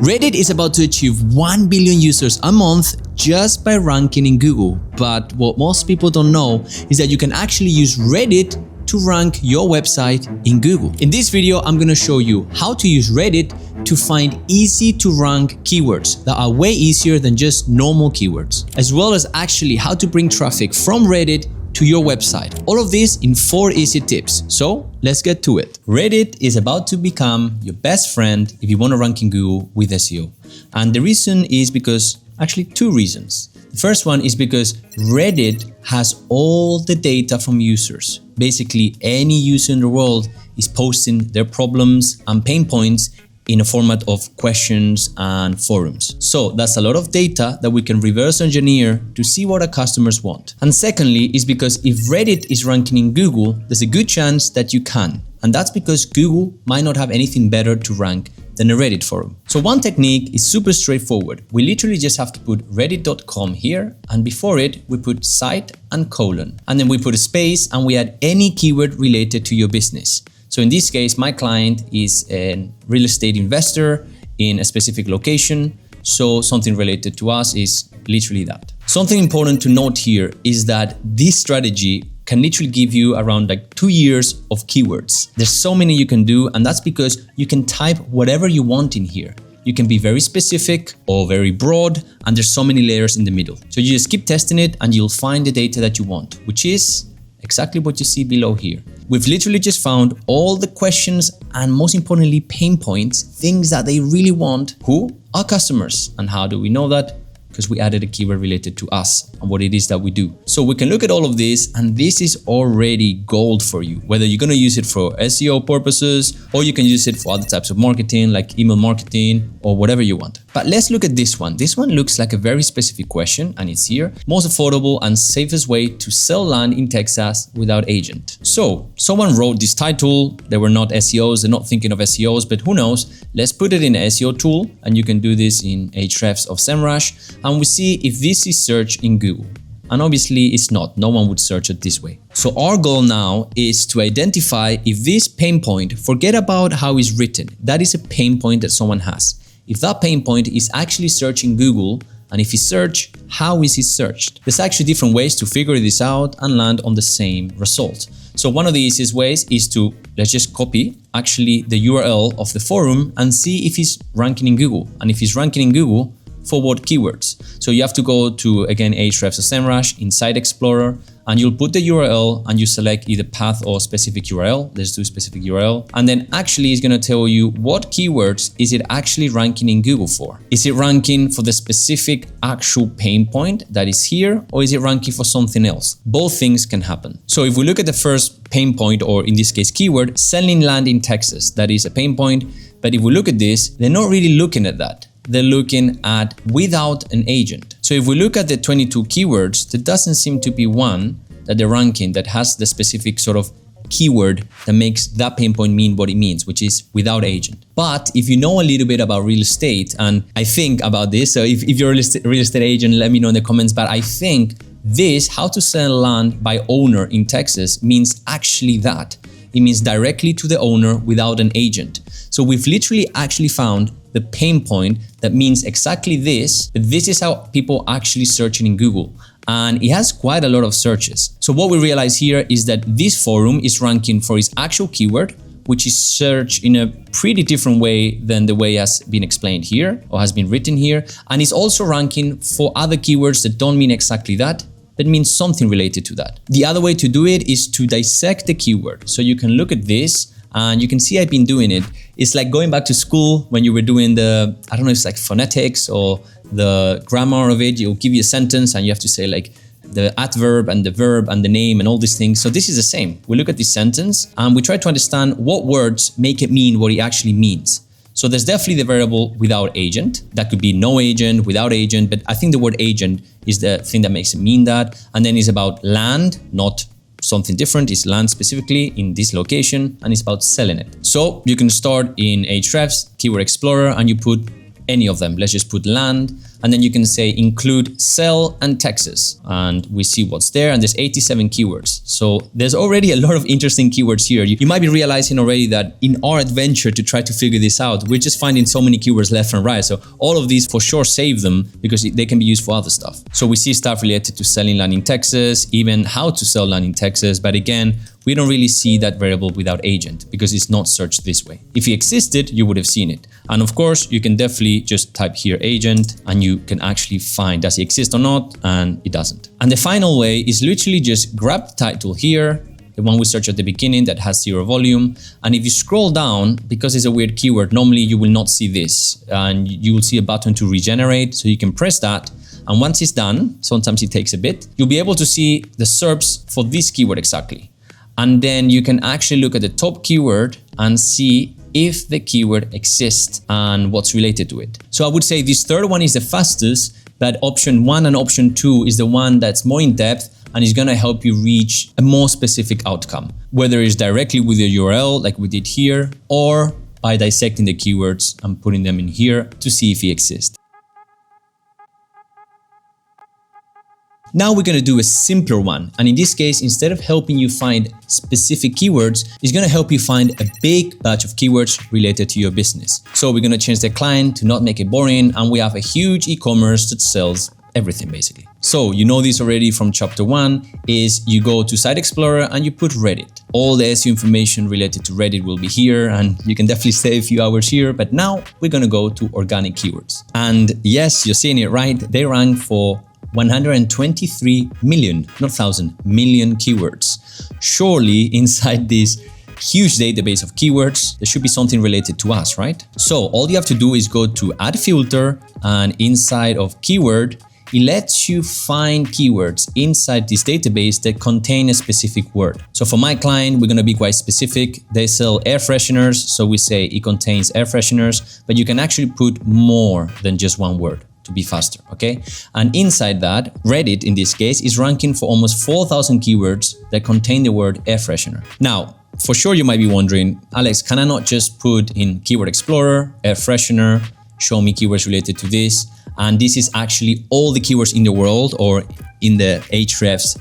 Reddit is about to achieve 1 billion users a month just by ranking in Google. But what most people don't know is that you can actually use Reddit to rank your website in Google. In this video, I'm going to show you how to use Reddit to find easy to rank keywords that are way easier than just normal keywords, as well as actually how to bring traffic from Reddit to your website. All of this in 4 easy tips. So let's get to it. Reddit is about to become your best friend if you want to rank in Google with SEO. And the reason is because, actually 2 reasons. The first one is because Reddit has all the data from users. Basically, any user in the world is posting their problems and pain points in a format of questions and forums. So that's a lot of data that we can reverse engineer to see what our customers want. And secondly, is because if Reddit is ranking in Google, there's a good chance that you can. And that's because Google might not have anything better to rank than a Reddit forum. So one technique is super straightforward. We literally just have to put reddit.com here, and before it, we put site and colon. And then we put a space and we add any keyword related to your business. So in this case, my client is a real estate investor in a specific location. So something related to us is literally that. Something important to note here is that this strategy can literally give you around 2 years of keywords. There's so many you can do, and that's because you can type whatever you want in here. You can be very specific or very broad, and there's so many layers in the middle. So you just keep testing it and you'll find the data that you want, which is exactly what you see below here. We've literally just found all the questions and, most importantly, pain points, things that they really want. Who? Our customers. And how do we know that? Because we added a keyword related to us and what it is that we do. So we can look at all of this, and this is already gold for you, whether you're going to use it for SEO purposes or you can use it for other types of marketing like email marketing or whatever you want. But let's look at this one. This one looks like a very specific question, and it's here. Most affordable and safest way to sell land in Texas without agent. So someone wrote this title. They were not SEOs. They're not thinking of SEOs, but who knows? Let's put it in an SEO tool, and you can do this in Ahrefs of SEMrush, and we see if this is searched in Google. And obviously it's not. No one would search it this way. So our goal now is to identify if this pain point, forget about how it's written. That is a pain point that someone has. If that pain point is actually searched in Google, and if it's searched, how is it searched? There's actually different ways to figure this out and land on the same result. So one of the easiest ways is to, let's just copy actually the URL of the forum and see if it's ranking in Google. And if it's ranking in Google, for what keywords? So you have to go to, again, Ahrefs or SEMrush in Site Explorer, and you'll put the URL and you select either path or specific URL. Let's do specific URL. And then actually it's going to tell you what keywords is it actually ranking in Google for. Is it ranking for the specific actual pain point that is here, or is it ranking for something else? Both things can happen. So if we look at the first pain point, or in this case keyword, selling land in Texas, that is a pain point. But if we look at this, they're not really looking at that. They're looking at without an agent. So if we look at the 22 keywords, there doesn't seem to be one that they're ranking that has the specific sort of keyword that makes that pain point mean what it means, which is without agent. But if you know a little bit about real estate, and I think about this, so if you're a real estate agent, let me know in the comments, but I think this, how to sell land by owner in Texas, means actually that. It means directly to the owner without an agent. So we've literally actually found the pain point that means exactly this, but this is how people actually searching in Google. And it has quite a lot of searches. So what we realize here is that this forum is ranking for its actual keyword, which is searched in a pretty different way than the way it has been explained here or has been written here. And it's also ranking for other keywords that don't mean exactly that, but means something related to that. The other way to do it is to dissect the keyword. So you can look at this, and you can see I've been doing it. It's like going back to school when you were doing the, I don't know if it's like phonetics or the grammar of it. You'll give you a sentence and you have to say like the adverb and the verb and the name and all these things. So this is the same. We look at this sentence and we try to understand what words make it mean what it actually means. So there's definitely the variable without agent. That could be no agent, without agent, but I think the word agent is the thing that makes it mean that. And then it's about land, not something different. Is land specifically in this location, and it's about selling it. So you can start in Ahrefs, Keyword Explorer, and you put any of them. Let's just put land, and then you can say include cell and Texas, and we see what's there, and there's 87 keywords. So there's already a lot of interesting keywords here. You might be realizing already that in our adventure to try to figure this out, we're just finding so many keywords left and right. So all of these for sure save them because they can be used for other stuff. So we see stuff related to selling land in Texas, even how to sell land in Texas, but again, we don't really see that variable without agent because it's not searched this way. If it existed, you would have seen it. And of course, you can definitely just type here agent and you can actually find does it exist or not, and it doesn't. And the final way is literally just grab the title here, the one we searched at the beginning that has 0 volume. And if you scroll down, because it's a weird keyword, normally you will not see this and you will see a button to regenerate. So you can press that. And once it's done, sometimes it takes a bit, you'll be able to see the SERPs for this keyword exactly. And then you can actually look at the top keyword and see if the keyword exists and what's related to it. So I would say this third one is the fastest, but option 1 and option 2 is the one that's more in depth and is gonna help you reach a more specific outcome, whether it's directly with the URL like we did here, or by dissecting the keywords and putting them in here to see if they exist. Now we're going to do a simpler one, and in this case, instead of helping you find specific keywords, it's going to help you find a big batch of keywords related to your business. So we're going to change the client to not make it boring, and we have a huge e-commerce that sells everything basically. So you know this already from chapter 1 is you go to Site Explorer and you put Reddit. All the SEO information related to Reddit will be here, and you can definitely stay a few hours here, but now we're going to go to organic keywords. And yes, you're seeing it right, they rank for 123 million, not thousand, million keywords. Surely inside this huge database of keywords, there should be something related to us, right? So all you have to do is go to add filter, and inside of keyword, it lets you find keywords inside this database that contain a specific word. So for my client, we're gonna be quite specific. They sell air fresheners, so we say it contains air fresheners, but you can actually put more than just one word to be faster, okay? And inside that, Reddit in this case is ranking for almost 4,000 keywords that contain the word air freshener. Now, for sure you might be wondering, Alex, can I not just put in Keyword Explorer, air freshener, show me keywords related to this? And this is actually all the keywords in the world or in the Ahrefs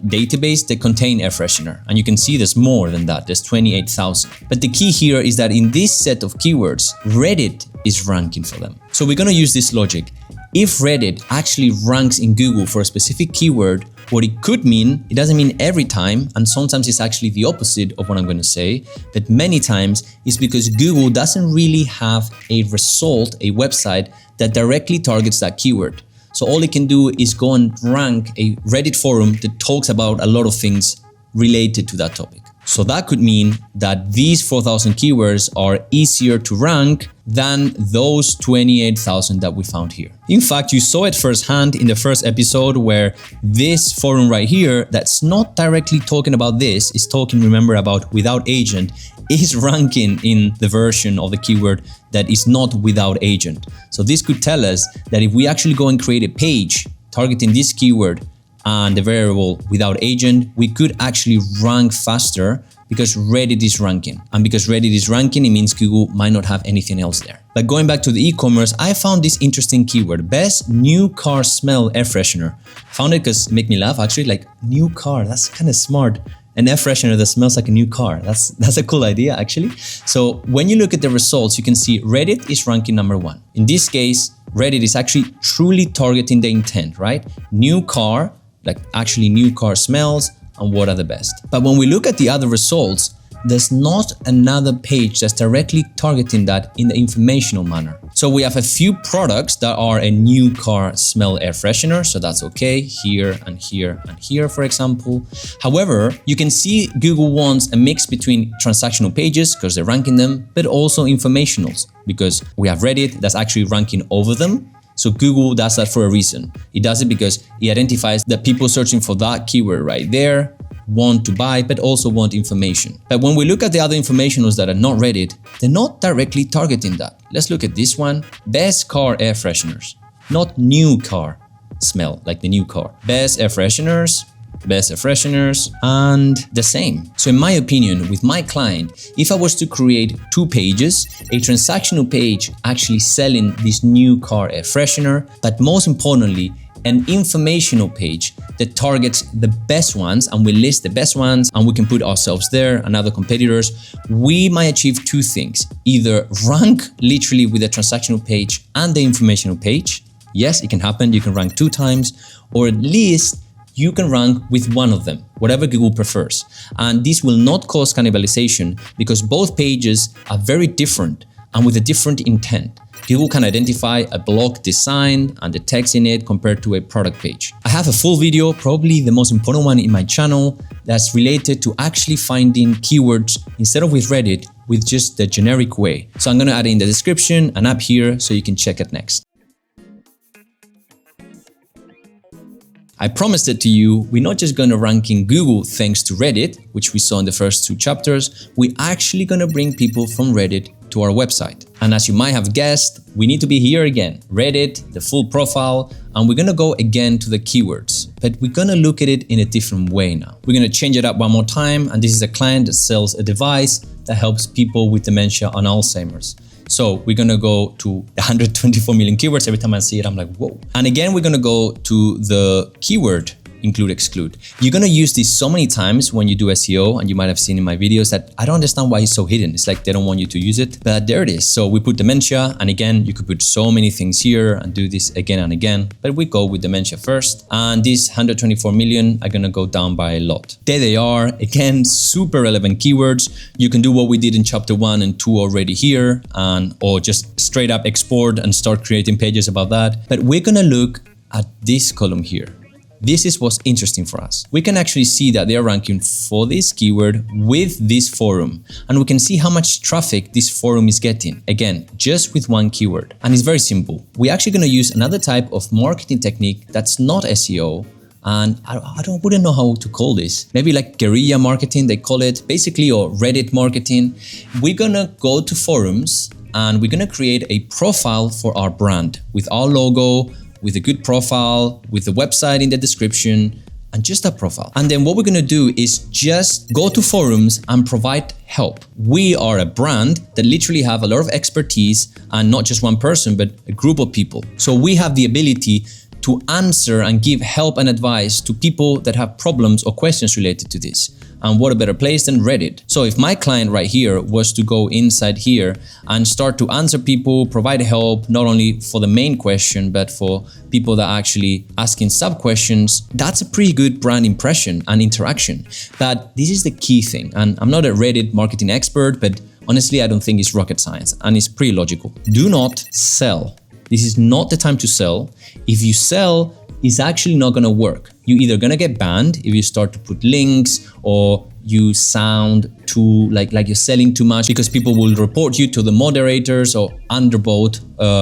database that contain air freshener. And you can see there's more than that, there's 28,000. But the key here is that in this set of keywords, Reddit is ranking for them. So we're gonna use this logic. If Reddit actually ranks in Google for a specific keyword, what it could mean, it doesn't mean every time, and sometimes it's actually the opposite of what I'm going to say, but many times it's because Google doesn't really have a result, a website that directly targets that keyword. So all it can do is go and rank a Reddit forum that talks about a lot of things related to that topic. So that could mean that these 4,000 keywords are easier to rank than those 28,000 that we found here. In fact, you saw it firsthand in the first episode where this forum right here, that's not directly talking about this, is talking, remember, about without agent, is ranking in the version of the keyword that is not without agent. So this could tell us that if we actually go and create a page targeting this keyword and the variable without agent, we could actually rank faster because Reddit is ranking. And because Reddit is ranking, it means Google might not have anything else there. But going back to the e-commerce, I found this interesting keyword, best new car smell air freshener. Found it because it made me laugh actually, like new car, that's kind of smart. An air freshener that smells like a new car. That's a cool idea actually. So when you look at the results, you can see Reddit is ranking number 1. In this case, Reddit is actually truly targeting the intent, right? New car, like actually new car smells, and what are the best. But when we look at the other results, there's not another page that's directly targeting that in the informational manner. So we have a few products that are a new car smell air freshener, so that's okay, here and here and here, for example. However, you can see Google wants a mix between transactional pages, because they're ranking them, but also informationals, because we have Reddit that's actually ranking over them. So Google does that for a reason. It does it because it identifies that people searching for that keyword right there want to buy, but also want information. But when we look at the other informationals that are not Reddit, they're not directly targeting that. Let's look at this one. Best car air fresheners, not new car smell, like the new car. Best air fresheners, best air fresheners, and the same. So in my opinion, with my client, if I was to create 2 pages, a transactional page actually selling this new car air freshener, but most importantly, an informational page that targets the best ones, and we list the best ones and we can put ourselves there and other competitors, we might achieve 2 things. Either rank literally with the transactional page and the informational page. Yes, it can happen, you can rank 2 times, or at least you can rank with one of them, whatever Google prefers. And this will not cause cannibalization because both pages are very different and with a different intent. Google can identify a blog design and the text in it compared to a product page. I have a full video, probably the most important one in my channel, that's related to actually finding keywords instead of with Reddit, with just the generic way. So I'm gonna add it in the description and up here so you can check it next. I promised it to you, we're not just gonna rank in Google thanks to Reddit, which we saw in the first 2 chapters, we're actually gonna bring people from Reddit to our website. And as you might have guessed, we need to be here again. Reddit, the full profile, and we're gonna go again to the keywords, but we're gonna look at it in a different way now. We're gonna change it up one more time, and this is a client that sells a device that helps people with dementia and Alzheimer's. So we're gonna go to 124 million keywords. Every time I see it, I'm like, whoa. And again, we're gonna go to the keyword include, exclude. You're gonna use this so many times when you do SEO, and you might have seen in my videos that I don't understand why it's so hidden. It's like they don't want you to use it, but there it is. So we put dementia, and again, you could put so many things here and do this again and again, but we go with dementia first. And these 124 million are gonna go down by a lot. There they are, again, super relevant keywords. You can do what we did in chapter 1 and 2 already here, or just straight up export and start creating pages about that. But we're gonna look at this column here. This is what's interesting for us. We can actually see that they are ranking for this keyword with this forum, and we can see how much traffic this forum is getting. Again, just with one keyword. And it's very simple. We're actually gonna use another type of marketing technique that's not SEO, and I wouldn't know how to call this. Maybe like guerrilla marketing, they call it, basically, or Reddit marketing. We're gonna go to forums and we're gonna create a profile for our brand with our logo, with a good profile, with the website in the description, and just a profile. And then what we're gonna do is just go to forums and provide help. We are a brand that literally have a lot of expertise, and not just one person, but a group of people. So we have the ability to answer and give help and advice to people that have problems or questions related to this. And what a better place than Reddit. So if my client right here was to go inside here and start to answer people, provide help, not only for the main question, but for people that are actually asking sub questions, that's a pretty good brand impression and interaction. But this is the key thing. And I'm not a Reddit marketing expert, but honestly, I don't think it's rocket science, and it's pretty logical. Do not sell. This is not the time to sell. If you sell, it's actually not gonna work. You're either gonna get banned if you start to put links, or you sound too like you're selling too much, because people will report you to the moderators or undervote.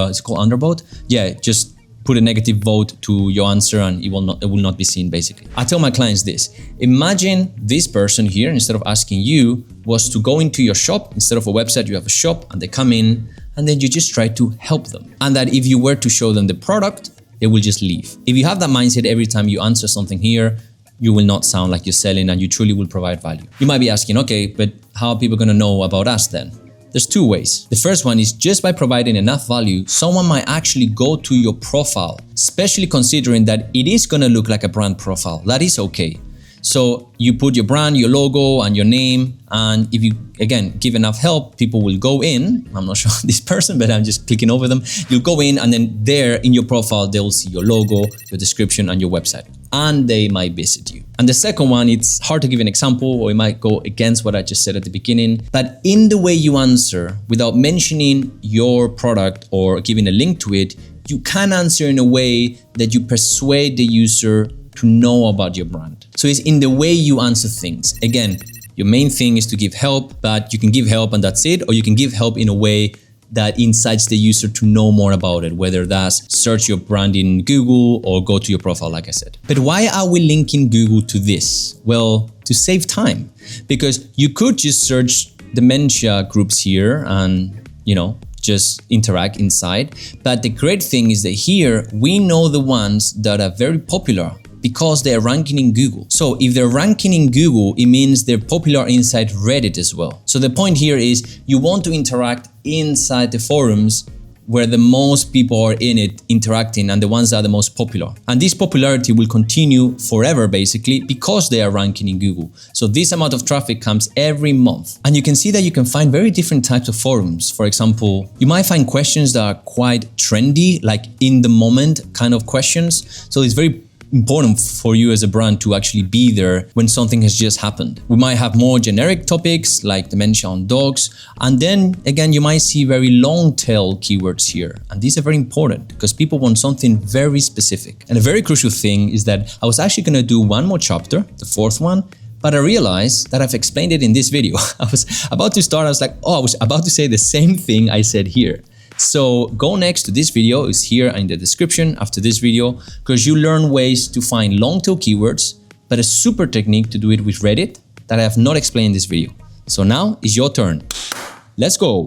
It's called undervote? Yeah, just put a negative vote to your answer and it will not be seen, basically. I tell my clients this: imagine this person here, instead of asking you, was to go into your shop. Instead of a website, you have a shop, and they come in and then you just try to help them. And that if you were to show them the product, they will just leave. If you have that mindset every time you answer something here, you will not sound like you're selling, and you truly will provide value. You might be asking, okay, but how are people gonna know about us then? There's 2 ways. The first one is just by providing enough value, someone might actually go to your profile, especially considering that it is gonna look like a brand profile. That is okay. So you put your brand, your logo, and your name, and if you, again, give enough help, people will go in. I'm not sure this person, but I'm just clicking over them. You'll go in, and then there in your profile, they'll see your logo, your description, and your website, and they might visit you. And the second one, it's hard to give an example, or it might go against what I just said at the beginning, but in the way you answer, without mentioning your product or giving a link to it, you can answer in a way that you persuade the user to know about your brand. So it's in the way you answer things. Again, your main thing is to give help, but you can give help and that's it, or you can give help in a way that incites the user to know more about it, whether that's search your brand in Google or go to your profile, like I said. But why are we linking Google to this? Well, to save time, because you could just search dementia groups here and, just interact inside. But the great thing is that here we know the ones that are very popular. because they're ranking in Google. So if they're ranking in Google, it means they're popular inside Reddit as well. So the point here is you want to interact inside the forums where the most people are in it interacting and the ones that are the most popular. And this popularity will continue forever basically because they are ranking in Google. So this amount of traffic comes every month. And you can see that you can find very different types of forums. For example, you might find questions that are quite trendy, like in the moment kind of questions. So it's very important for you as a brand to actually be there when something has just happened. We might have more generic topics like dementia on dogs, and then again you might see very long tail keywords here, and these are very important because people want something very specific. And a very crucial thing is that I was actually going to do one more chapter, the fourth one, but I realized that I've explained it in this video. I was about to start, I was like, oh, I was about to say the same thing I said here. So go next to this video, is here in the description after this video, because you learn ways to find long tail keywords, but a super technique to do it with Reddit that I have not explained in this video. So now is your turn. Let's go.